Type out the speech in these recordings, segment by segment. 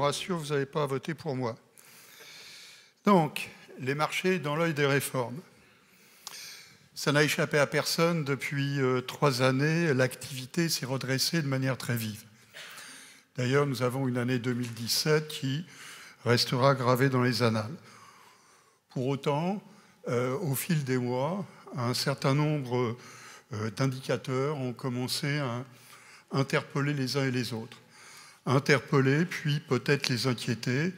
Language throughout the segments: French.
rassure, vous n'avez pas à voter pour moi. Donc, les marchés dans l'œil des réformes. Ça n'a échappé à personne, depuis 3 années, l'activité s'est redressée de manière très vive. D'ailleurs, nous avons une année 2017 qui restera gravée dans les annales. Pour autant, au fil des mois, un certain nombre d'indicateurs ont commencé à interpeller les uns et les autres. Interpeller, puis peut-être les inquiéter.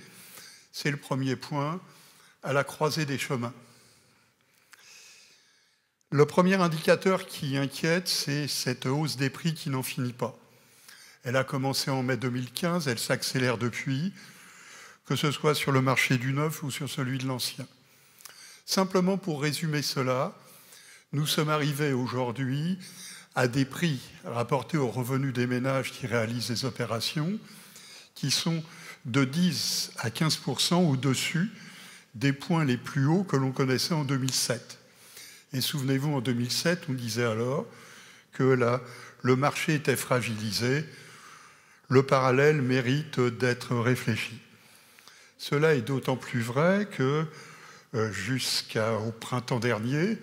C'est le premier point, à la croisée des chemins. Le premier indicateur qui inquiète, c'est cette hausse des prix qui n'en finit pas. Elle a commencé en mai 2015, elle s'accélère depuis, que ce soit sur le marché du neuf ou sur celui de l'ancien. Simplement pour résumer cela, nous sommes arrivés aujourd'hui à des prix rapportés aux revenus des ménages qui réalisent des opérations qui sont de 10 à 15% au-dessus des points les plus hauts que l'on connaissait en 2007. Et souvenez-vous, en 2007, on disait alors que le marché était fragilisé, le parallèle mérite d'être réfléchi. Cela est d'autant plus vrai que jusqu'au printemps dernier,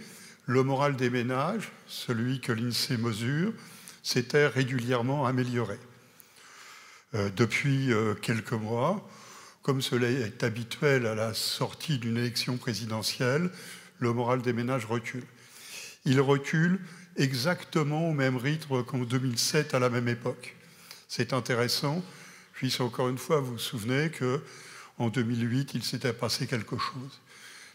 le moral des ménages, celui que l'INSEE mesure, s'était régulièrement amélioré. Depuis quelques mois, comme cela est habituel à la sortie d'une élection présidentielle, le moral des ménages recule. Il recule exactement au même rythme qu'en 2007 à la même époque. C'est intéressant, puisque encore une fois, vous vous souvenez qu'en 2008, il s'était passé quelque chose.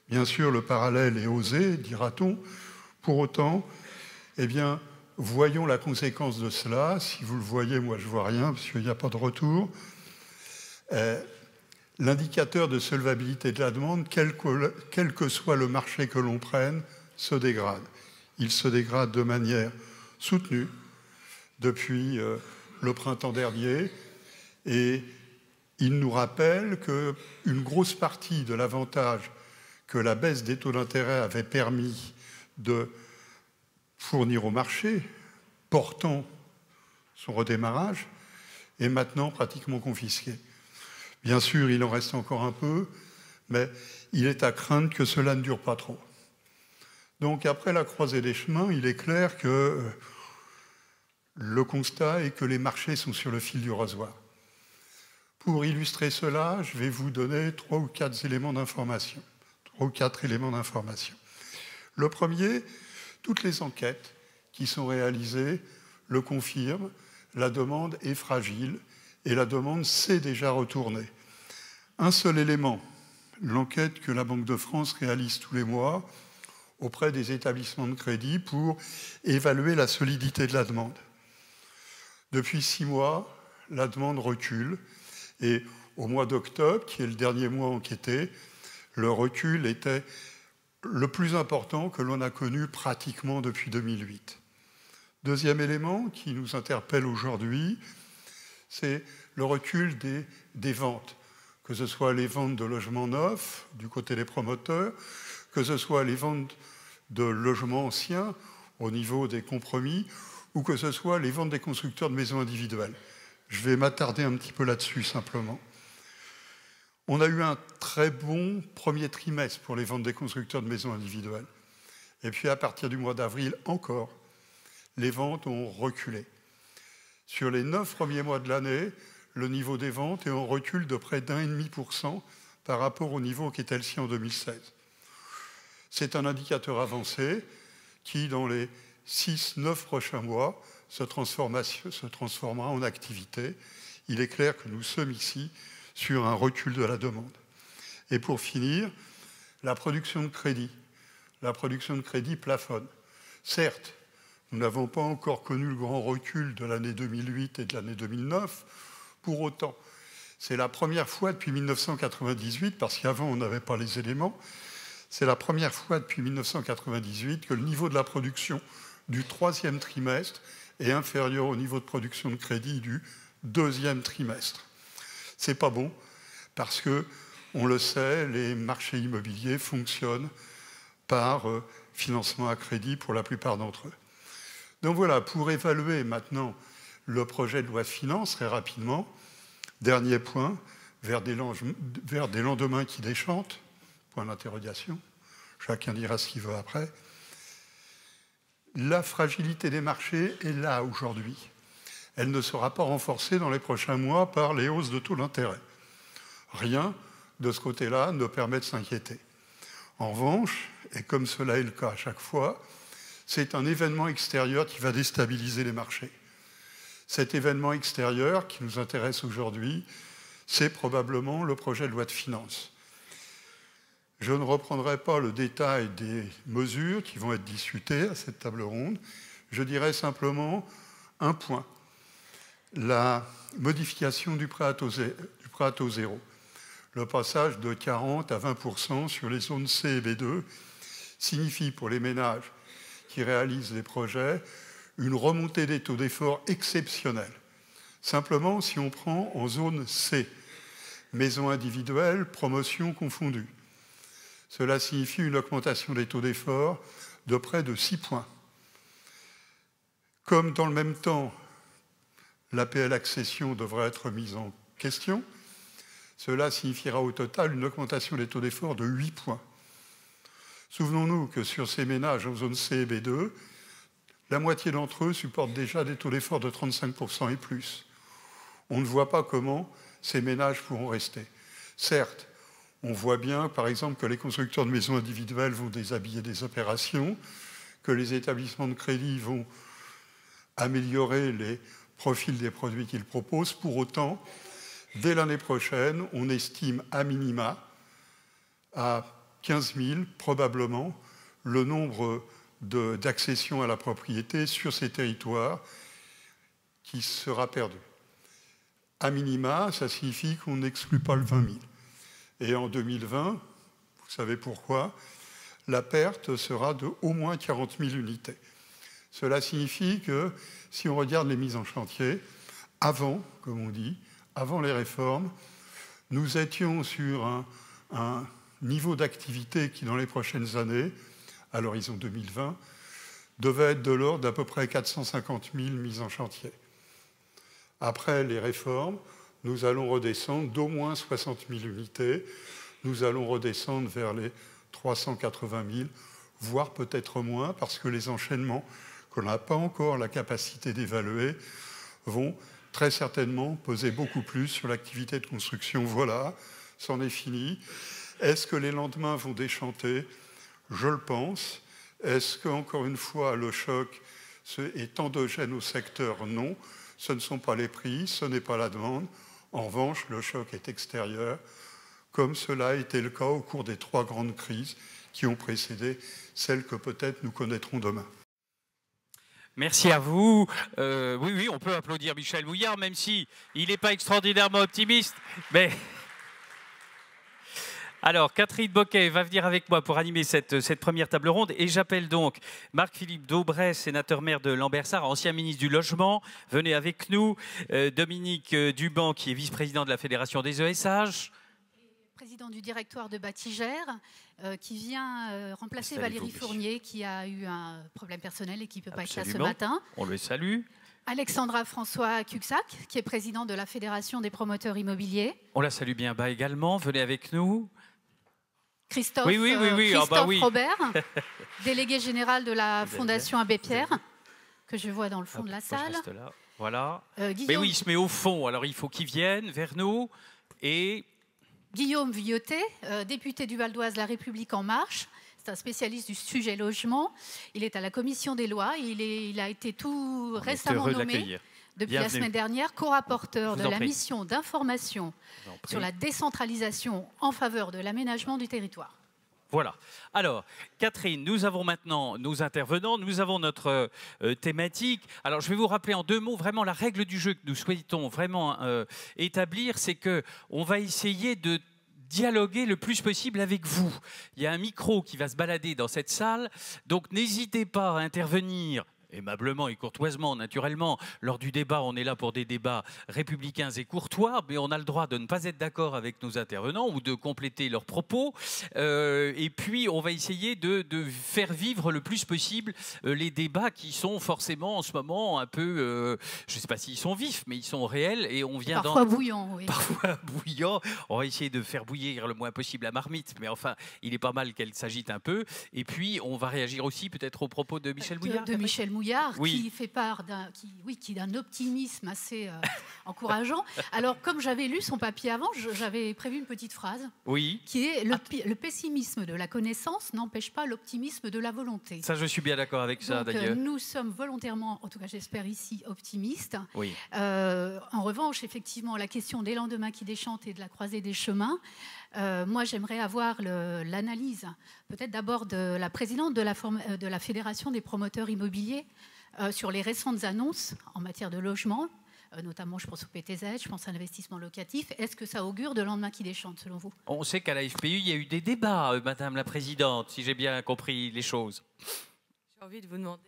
Bien sûr, le parallèle est osé, dira-t-on. Pour autant, eh bien, voyons la conséquence de cela. Si vous le voyez, moi je ne vois rien, parce qu'il n'y a pas de retour. L'indicateur de solvabilité de la demande, quel que soit le marché que l'on prenne, se dégrade. Il se dégrade de manière soutenue depuis le printemps dernier, et il nous rappelle qu'une grosse partie de l'avantage que la baisse des taux d'intérêt avait permis de fournir au marché, portant son redémarrage, est maintenant pratiquement confisqué. Bien sûr, il en reste encore un peu, mais il est à craindre que cela ne dure pas trop. Donc, après la croisée des chemins, il est clair que le constat est que les marchés sont sur le fil du rasoir. Pour illustrer cela, je vais vous donner 3 ou 4 éléments d'information. Le premier, toutes les enquêtes qui sont réalisées le confirment, la demande est fragile et la demande s'est déjà retournée. Un seul élément, l'enquête que la Banque de France réalise tous les mois auprès des établissements de crédit pour évaluer la solidité de la demande. Depuis 6 mois, la demande recule et au mois d'octobre, qui est le dernier mois enquêté, le recul était le plus important que l'on a connu pratiquement depuis 2008. Deuxième élément qui nous interpelle aujourd'hui, c'est le recul des ventes, que ce soit les ventes de logements neufs du côté des promoteurs, que ce soit les ventes de logements anciens au niveau des compromis, ou que ce soit les ventes des constructeurs de maisons individuelles. Je vais m'attarder un petit peu là-dessus simplement. On a eu un très bon premier trimestre pour les ventes des constructeurs de maisons individuelles. Et puis à partir du mois d'avril encore, les ventes ont reculé. Sur les 9 premiers mois de l'année, le niveau des ventes est en recul de près d'1,5% par rapport au niveau qui était le sien en 2016. C'est un indicateur avancé qui, dans les 6-9 prochains mois, se transformera en activité. Il est clair que nous sommes ici sur un recul de la demande. Et pour finir, la production de crédit. La production de crédit plafonne. Certes, nous n'avons pas encore connu le grand recul de l'année 2008 et de l'année 2009. Pour autant, c'est la première fois depuis 1998, parce qu'avant on n'avait pas les éléments, c'est la première fois depuis 1998 que le niveau de la production du 3e trimestre est inférieur au niveau de production de crédit du 2e trimestre. C'est pas bon, parce que, on le sait, les marchés immobiliers fonctionnent par financement à crédit pour la plupart d'entre eux. Donc voilà, pour évaluer maintenant le projet de loi de finances, très rapidement, dernier point, vers des lendemains qui déchantent, point d'interrogation, chacun dira ce qu'il veut après. La fragilité des marchés est là aujourd'hui. Elle ne sera pas renforcée dans les prochains mois par les hausses de taux d'intérêt. Rien de ce côté-là ne permet de s'inquiéter. En revanche, et comme cela est le cas à chaque fois, c'est un événement extérieur qui va déstabiliser les marchés. Cet événement extérieur qui nous intéresse aujourd'hui, c'est probablement le projet de loi de finances. Je ne reprendrai pas le détail des mesures qui vont être discutées à cette table ronde. Je dirai simplement un point. La modification du prêt à taux zéro. Le passage de 40 à 20% sur les zones C et B2 signifie pour les ménages qui réalisent les projets une remontée des taux d'effort exceptionnelle. Simplement, si on prend en zone C, maison individuelle, promotion confondue, cela signifie une augmentation des taux d'effort de près de 6 points. Comme dans le même temps, l'APL accession devrait être mise en question, cela signifiera au total une augmentation des taux d'effort de 8 points. Souvenons-nous que sur ces ménages en zone C et B2, la moitié d'entre eux supportent déjà des taux d'effort de 35% et plus. On ne voit pas comment ces ménages pourront rester. Certes, on voit bien, par exemple, que les constructeurs de maisons individuelles vont déshabiller des opérations, que les établissements de crédit vont améliorer les profils des produits qu'ils proposent. Pour autant, dès l'année prochaine, on estime à minima à 15 000, probablement, le nombre d'accessions à la propriété sur ces territoires qui sera perdu. À minima, ça signifie qu'on n'exclut pas le 20 000. Et en 2020, vous savez pourquoi, la perte sera de au moins 40 000 unités. Cela signifie que si on regarde les mises en chantier, avant, comme on dit, avant les réformes, nous étions sur un niveau d'activité qui, dans les prochaines années, à l'horizon 2020, devait être de l'ordre d'à peu près 450 000 mises en chantier. Après les réformes, nous allons redescendre d'au moins 60 000 unités. Nous allons redescendre vers les 380 000, voire peut-être moins, parce que les enchaînements qu'on n'a pas encore la capacité d'évaluer vont très certainement peser beaucoup plus sur l'activité de construction. Voilà, c'en est fini. Est-ce que les lendemains vont déchanter ? Je le pense. Est-ce qu'encore une fois, le choc est endogène au secteur ? Non. Ce ne sont pas les prix, ce n'est pas la demande. En revanche, le choc est extérieur, comme cela a été le cas au cours des 3 grandes crises qui ont précédé celles que peut-être nous connaîtrons demain. Merci à vous. Oui, on peut applaudir Michel Bouillard, même s'il n'est pas extraordinairement optimiste. Mais... Alors, Catherine Bocquet va venir avec moi pour animer cette première table ronde. Et j'appelle donc Marc-Philippe Daubresse, sénateur-maire de Lambersart, ancien ministre du Logement. Venez avec nous. Dominique Duban, qui est vice-président de la Fédération des ESH. Président du directoire de Batigère, qui vient remplacer Valérie Fournier, qui a eu un problème personnel et qui ne peut pas être là ce matin. On le salue. Alexandra François Cuxac, qui est président de la Fédération des promoteurs immobiliers. On la salue bien bas également. Venez avec nous. Christophe, Christophe Robert, délégué général de la Fondation Abbé Pierre, que je vois dans le fond de la salle. Je reste là. Voilà. Guillaume... Mais oui, il se met au fond, alors il faut qu'il vienne vers nous. Et Guillaume Vuilletet, député du Val d'Oise, La République En Marche. C'est un spécialiste du sujet logement. Il est à la commission des lois. Il a été tout récemment nommé, depuis la semaine dernière, co-rapporteur de la mission d'information sur la décentralisation en faveur de l'aménagement du territoire. Voilà. Alors, Catherine, nous avons maintenant nos intervenants, nous avons notre thématique. Alors, je vais vous rappeler en 2 mots vraiment la règle du jeu que nous souhaitons vraiment établir, c'est qu'on va essayer de dialoguer le plus possible avec vous. Il y a un micro qui va se balader dans cette salle, donc n'hésitez pas à intervenir aimablement et courtoisement, naturellement. Lors du débat, on est là pour des débats républicains et courtois, mais on a le droit de ne pas être d'accord avec nos intervenants ou de compléter leurs propos. Et puis, on va essayer de faire vivre le plus possible les débats qui sont forcément en ce moment un peu, je ne sais pas s'ils sont vifs, mais ils sont réels et on vient parfois bouillants. Oui. Parfois bouillants. On va essayer de faire bouillir le moins possible la marmite, mais enfin, il est pas mal qu'elle s'agite un peu. Et puis, on va réagir aussi peut-être aux propos de Michel Mouillard. De Michel Mouillard, oui. Qui fait part d'un optimisme assez encourageant. Alors, comme j'avais lu son papier avant, j'avais prévu une petite phrase qui est le pessimisme de la connaissance n'empêche pas l'optimisme de la volonté. Ça, je suis bien d'accord avec ça, d'ailleurs. Nous sommes volontairement, en tout cas j'espère ici, optimistes. Oui. En revanche, effectivement, la question des lendemains qui déchantent et de la croisée des chemins, moi, j'aimerais avoir l'analyse, peut-être d'abord de la présidente de la Fédération des promoteurs immobiliers sur les récentes annonces en matière de logement, notamment je pense au PTZ, je pense à l'investissement locatif. Est-ce que ça augure de lendemains qui déchantent, selon vous? On sait qu'à la FPU, il y a eu des débats, Madame la Présidente, si j'ai bien compris les choses. J'ai envie de vous demander...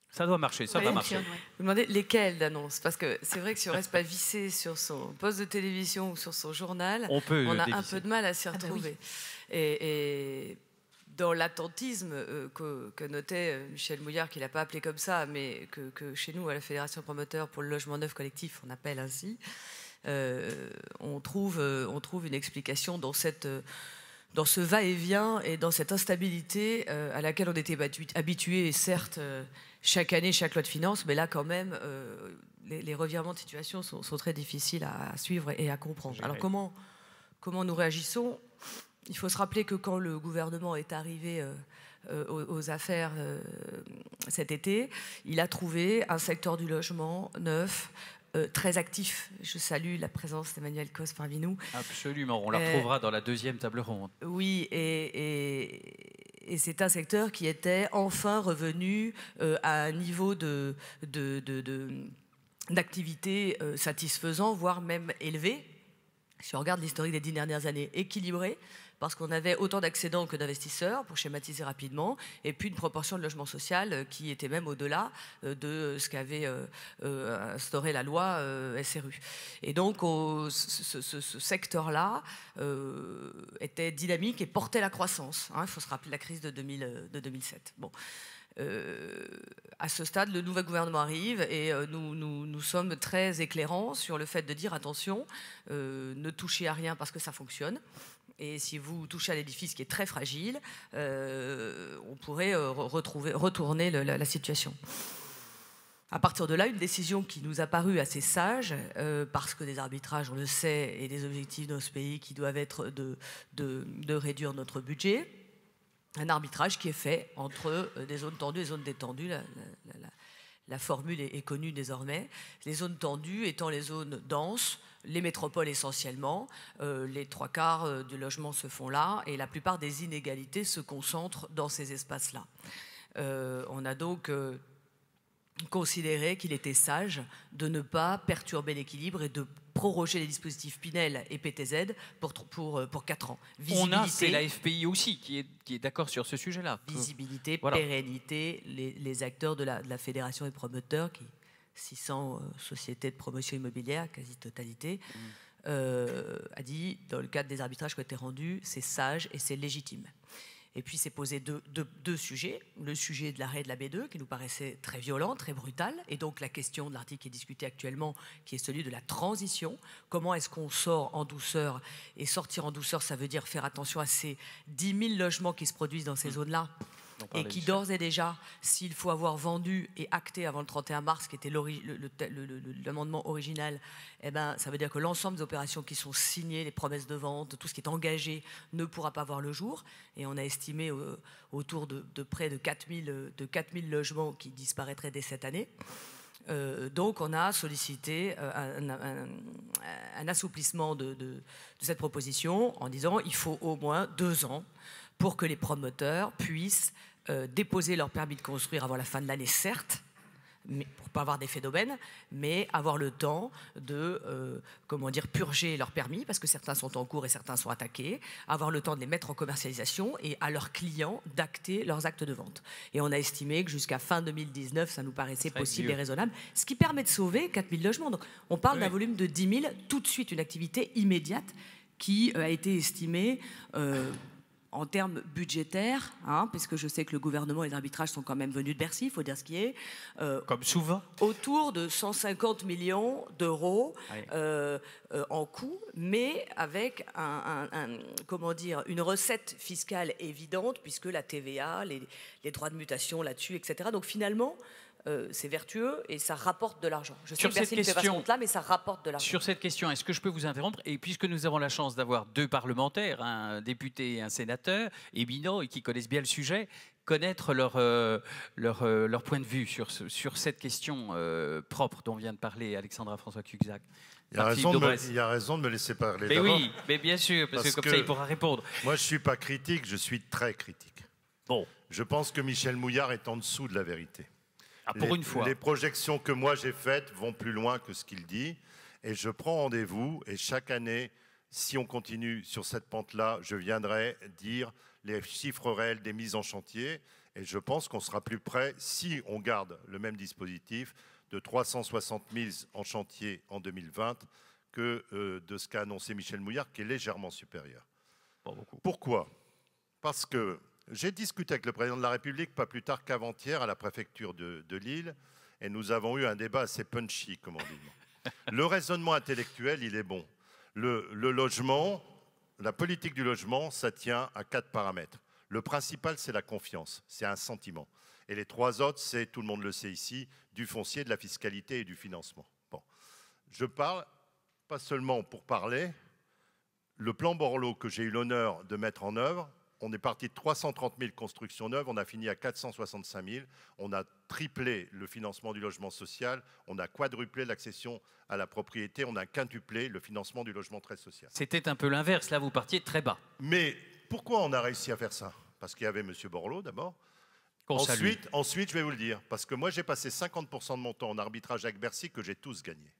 Ça doit marcher, ça va marcher. Vous demandez lesquelles d'annonces? Parce que c'est vrai que si on ne reste pas vissé sur son poste de télévision ou sur son journal, on a un peu de mal à s'y retrouver. Oui. Et dans l'attentisme que notait Michel Mouillard, qu'il n'a pas appelé comme ça, mais que chez nous, à la Fédération Promoteurs pour le logement neuf collectif, on appelle ainsi, on trouve une explication dans ce va-et-vient et dans cette instabilité à laquelle on était habitué, certes, chaque année, chaque loi de finances, mais là, quand même, les revirements de situation sont très difficiles à suivre et à comprendre. Alors, comment nous réagissons? Il faut se rappeler que quand le gouvernement est arrivé aux affaires cet été, il a trouvé un secteur du logement neuf, très actif. Je salue la présence d'Emmanuel Cos parmi nous. Absolument, on la retrouvera dans la deuxième table ronde. Oui, et c'est un secteur qui était enfin revenu à un niveau d'activité satisfaisant, voire même élevé. Si on regarde l'historique des 10 dernières années, équilibré, parce qu'on avait autant d'accédants que d'investisseurs, pour schématiser rapidement, et puis une proportion de logement social qui était même au-delà de ce qu'avait instauré la loi SRU. Et donc, ce secteur-là était dynamique et portait la croissance. Il faut se rappeler la crise de 2007. Bon. À ce stade, le nouveau gouvernement arrive et nous sommes très éclairants sur le fait de dire attention, ne touchez à rien parce que ça fonctionne. Et si vous touchez à l'édifice qui est très fragile, on pourrait retourner la situation. À partir de là, une décision qui nous a paru assez sage, parce que des arbitrages, on le sait, et des objectifs dans ce pays qui doivent être de réduire notre budget. Un arbitrage qui est fait entre des zones tendues et zones détendues. La formule est connue désormais. Les zones tendues étant les zones denses, les métropoles essentiellement. Les 3/4 du logement se font là et la plupart des inégalités se concentrent dans ces espaces-là. On a donc considéré qu'il était sage de ne pas perturber l'équilibre et de proroger les dispositifs Pinel et PTZ pour 4 ans. C'est la FPI aussi qui est d'accord sur ce sujet-là. Visibilité, voilà. Pérennité, les acteurs de la Fédération des promoteurs, 600 sociétés de promotion immobilière, quasi-totalité, a dit, dans le cadre des arbitrages qui ont été rendus, c'est sage et c'est légitime. Et puis s'est posé deux sujets. Le sujet de l'arrêt de la B2, qui nous paraissait très violent, très brutal. Et donc la question de l'article qui est discuté actuellement, qui est celui de la transition. Comment est-ce qu'on sort en douceur? Et sortir en douceur, ça veut dire faire attention à ces 10 000 logements qui se produisent dans ces zones-là. Et qui d'ores et déjà, s'il faut avoir vendu et acté avant le 31 mars, qui était l'amendement original, eh ben, ça veut dire que l'ensemble des opérations qui sont signées, les promesses de vente, tout ce qui est engagé, ne pourra pas voir le jour. Et on a estimé autour de près de 4 000 logements qui disparaîtraient dès cette année. Donc on a sollicité un assouplissement de cette proposition en disant il faut au moins 2 ans pour que les promoteurs puissent déposer leur permis de construire avant la fin de l'année, certes, pour ne pas avoir d'effet d'aubaine, mais avoir le temps de purger leurs permis, parce que certains sont en cours et certains sont attaqués, avoir le temps de les mettre en commercialisation et à leurs clients d'acter leurs actes de vente. Et on a estimé que jusqu'à fin 2019, ça nous paraissait possible et raisonnable, ce qui permet de sauver 4 000 logements. Donc on parle d'un volume de 10 000, tout de suite une activité immédiate qui a été estimée en termes budgétaires, puisque je sais que le gouvernement et l'arbitrage sont quand même venus de Bercy, il faut dire ce qui est. Comme souvent. Autour de 150 millions d'euros en coût, mais avec une recette fiscale évidente, puisque la TVA, les droits de mutation là-dessus, etc. Donc finalement, c'est vertueux et ça rapporte de l'argent. Je sais que Bercy ne fait pas ce compte-là, mais ça rapporte de l'argent. Sur cette question, est-ce que je peux vous interrompre? Et puisque nous avons la chance d'avoir 2 parlementaires, un député et un sénateur, éminents et qui connaissent bien le sujet, connaître leur point de vue sur cette question propre dont vient de parler Alexandra François-Cuxac. Il a raison de me laisser parler. Mais oui, mais bien sûr, parce que comme ça, il pourra répondre. Moi, je ne suis pas critique, je suis très critique. Bon. Je pense que Michel Mouillard est en dessous de la vérité. Pour une fois. Les projections que moi j'ai faites vont plus loin que ce qu'il dit. Et je prends rendez-vous. Et chaque année, si on continue sur cette pente-là, je viendrai dire les chiffres réels des mises en chantier. Et je pense qu'on sera plus près, si on garde le même dispositif, de 360 mises en chantier en 2020 que de ce qu'a annoncé Michel Mouillard, qui est légèrement supérieur. Pas beaucoup. Pourquoi? Parce que j'ai discuté avec le président de la République pas plus tard qu'avant-hier à la préfecture de Lille et nous avons eu un débat assez punchy, comme on dit. Le raisonnement intellectuel, il est bon. Le logement, la politique du logement, ça tient à 4 paramètres. Le principal, c'est la confiance, c'est un sentiment. Et les 3 autres, c'est, tout le monde le sait ici, du foncier, de la fiscalité et du financement. Bon. Je parle, pas seulement pour parler, le plan Borloo que j'ai eu l'honneur de mettre en œuvre, on est parti de 330 000 constructions neuves, on a fini à 465 000. On a triplé le financement du logement social, on a quadruplé l'accession à la propriété, on a quintuplé le financement du logement très social. C'était un peu l'inverse, là vous partiez très bas. Mais pourquoi on a réussi à faire ça? Parce qu'il y avait M. Borloo d'abord. Ensuite, je vais vous le dire, parce que moi j'ai passé 50% de mon temps en arbitrage avec Bercy que j'ai tous gagné,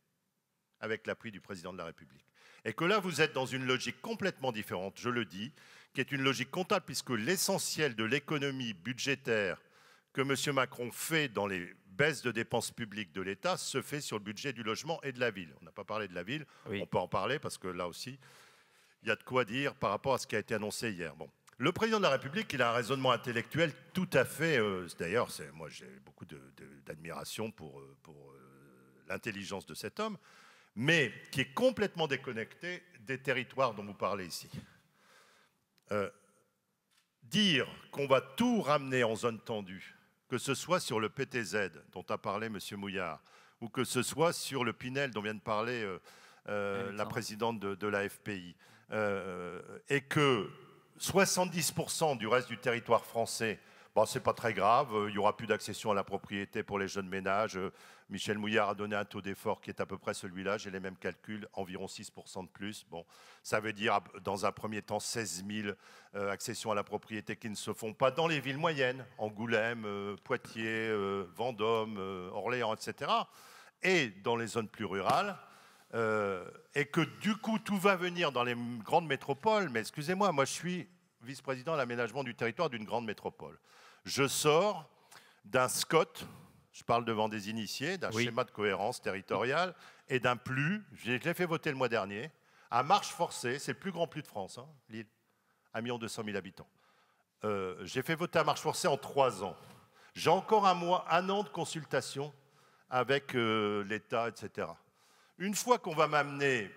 avec l'appui du président de la République. Et que là vous êtes dans une logique complètement différente, je le dis, qui est une logique comptable, puisque l'essentiel de l'économie budgétaire que M. Macron fait dans les baisses de dépenses publiques de l'État se fait sur le budget du logement et de la ville. On n'a pas parlé de la ville, oui. On peut en parler, parce que là aussi, il y a de quoi dire par rapport à ce qui a été annoncé hier. Bon. Le président de la République, il a un raisonnement intellectuel tout à fait... D'ailleurs, moi j'ai beaucoup d'admiration pour l'intelligence de cet homme, mais qui est complètement déconnecté des territoires dont vous parlez ici. Dire qu'on va tout ramener en zone tendue, que ce soit sur le PTZ dont a parlé M. Mouillard, ou que ce soit sur le Pinel dont vient de parler la présidente de la FPI, et que 70% du reste du territoire français, bon, c'est pas très grave, il n'y aura plus d'accession à la propriété pour les jeunes ménages. Michel Mouillard a donné un taux d'effort qui est à peu près celui-là, j'ai les mêmes calculs, environ 6% de plus. Bon, ça veut dire dans un premier temps 16 000 accessions à la propriété qui ne se font pas dans les villes moyennes, Angoulême, Poitiers, Vendôme, Orléans, etc. Et dans les zones plus rurales. Et que du coup tout va venir dans les grandes métropoles. Mais excusez-moi, moi je suis vice-président à l'aménagement du territoire d'une grande métropole. Je sors d'un SCOT, je parle devant des initiés, d'un schéma de cohérence territoriale et d'un PLU, je l'ai fait voter le mois dernier, à marche forcée, c'est le plus grand PLU de France, hein, Lille, 1 200 000 habitants. J'ai fait voter à marche forcée en 3 ans. J'ai encore un an de consultation avec l'État, etc. Une fois qu'on va m'amener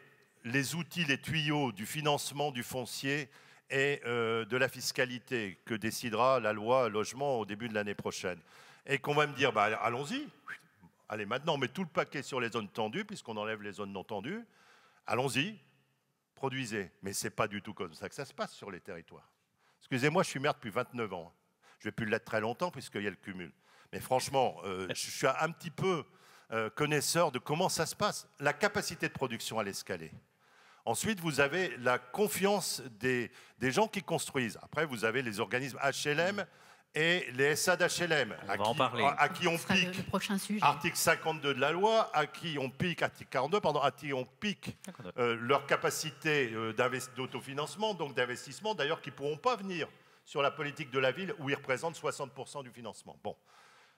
les outils, les tuyaux du financement du foncier et de la fiscalité que décidera la loi logement au début de l'année prochaine, et qu'on va me dire, bah, allons-y, allez, maintenant on met tout le paquet sur les zones tendues, puisqu'on enlève les zones non tendues, allons-y, produisez. Mais ce n'est pas du tout comme ça que ça se passe sur les territoires. Excusez-moi, je suis maire depuis 29 ans. Je ne vais plus l'être très longtemps, puisqu'il y a le cumul. Mais franchement, je suis un petit peu connaisseur de comment ça se passe. La capacité de production à l'escalier. Ensuite, vous avez la confiance des gens qui construisent. Après, vous avez les organismes HLM et les SA d'HLM, à qui on pique article 52 de la loi, à qui on pique, article 42, pardon, à qui on pique leur capacité d'autofinancement, donc d'investissement, d'ailleurs, qui ne pourront pas venir sur la politique de la ville où ils représentent 60% du financement. Bon.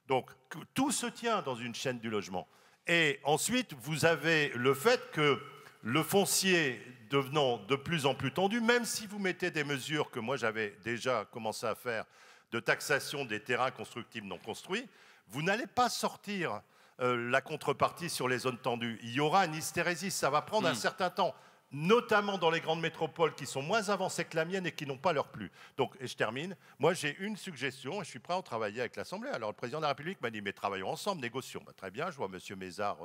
Donc, tout se tient dans une chaîne du logement. Et ensuite, vous avez le fait que le foncier devenant de plus en plus tendu, même si vous mettez des mesures que moi j'avais déjà commencé à faire, de taxation des terrains constructibles non construits, vous n'allez pas sortir la contrepartie sur les zones tendues. Il y aura une hystérésis, ça va prendre un certain temps, notamment dans les grandes métropoles qui sont moins avancées que la mienne et qui n'ont pas leur plus. Donc, et je termine, moi j'ai une suggestion et je suis prêt à en travailler avec l'Assemblée. Alors le président de la République m'a dit, mais travaillons ensemble, négocions. Bah, très bien, je vois M. Mézard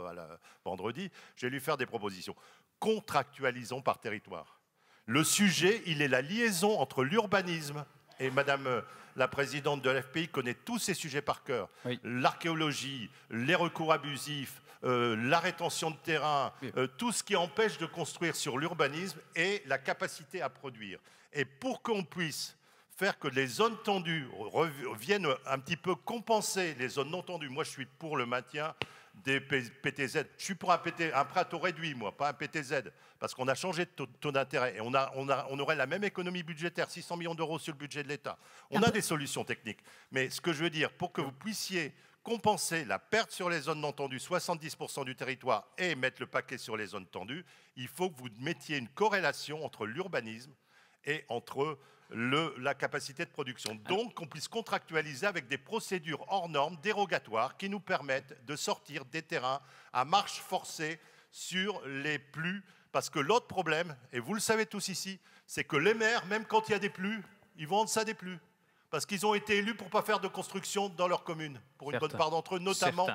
vendredi, je vais lui faire des propositions. Contractualisons par territoire. Le sujet, il est la liaison entre l'urbanisme et Madame la présidente de l'FPI connaît tous ces sujets par cœur. Oui. L'archéologie, les recours abusifs, la rétention de terrain, tout ce qui empêche de construire sur l'urbanisme et la capacité à produire. Et pour qu'on puisse faire que les zones tendues viennent un petit peu compenser les zones non tendues, moi je suis pour le maintien des PTZ. Je suis pour un prêt à taux réduit, moi, pas un PTZ, parce qu'on a changé de taux d'intérêt et on aurait la même économie budgétaire, 600 millions d'euros sur le budget de l'État. On a des solutions techniques. Mais ce que je veux dire, pour que vous puissiez compenser la perte sur les zones non tendues, 70% du territoire, et mettre le paquet sur les zones tendues, il faut que vous mettiez une corrélation entre l'urbanisme et entre la capacité de production. Donc, qu'on puisse contractualiser avec des procédures hors normes, dérogatoires, qui nous permettent de sortir des terrains à marche forcée sur les plus. Parce que l'autre problème, et vous le savez tous ici, c'est que les maires, même quand il y a des plus, ils vont en deçà des plus. Parce qu'ils ont été élus pour ne pas faire de construction dans leur commune, pour une bonne part d'entre eux, notamment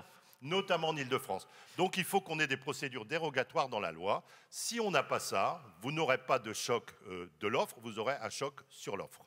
en Ile-de-France. Donc il faut qu'on ait des procédures dérogatoires dans la loi. Si on n'a pas ça, vous n'aurez pas de choc de l'offre, vous aurez un choc sur l'offre.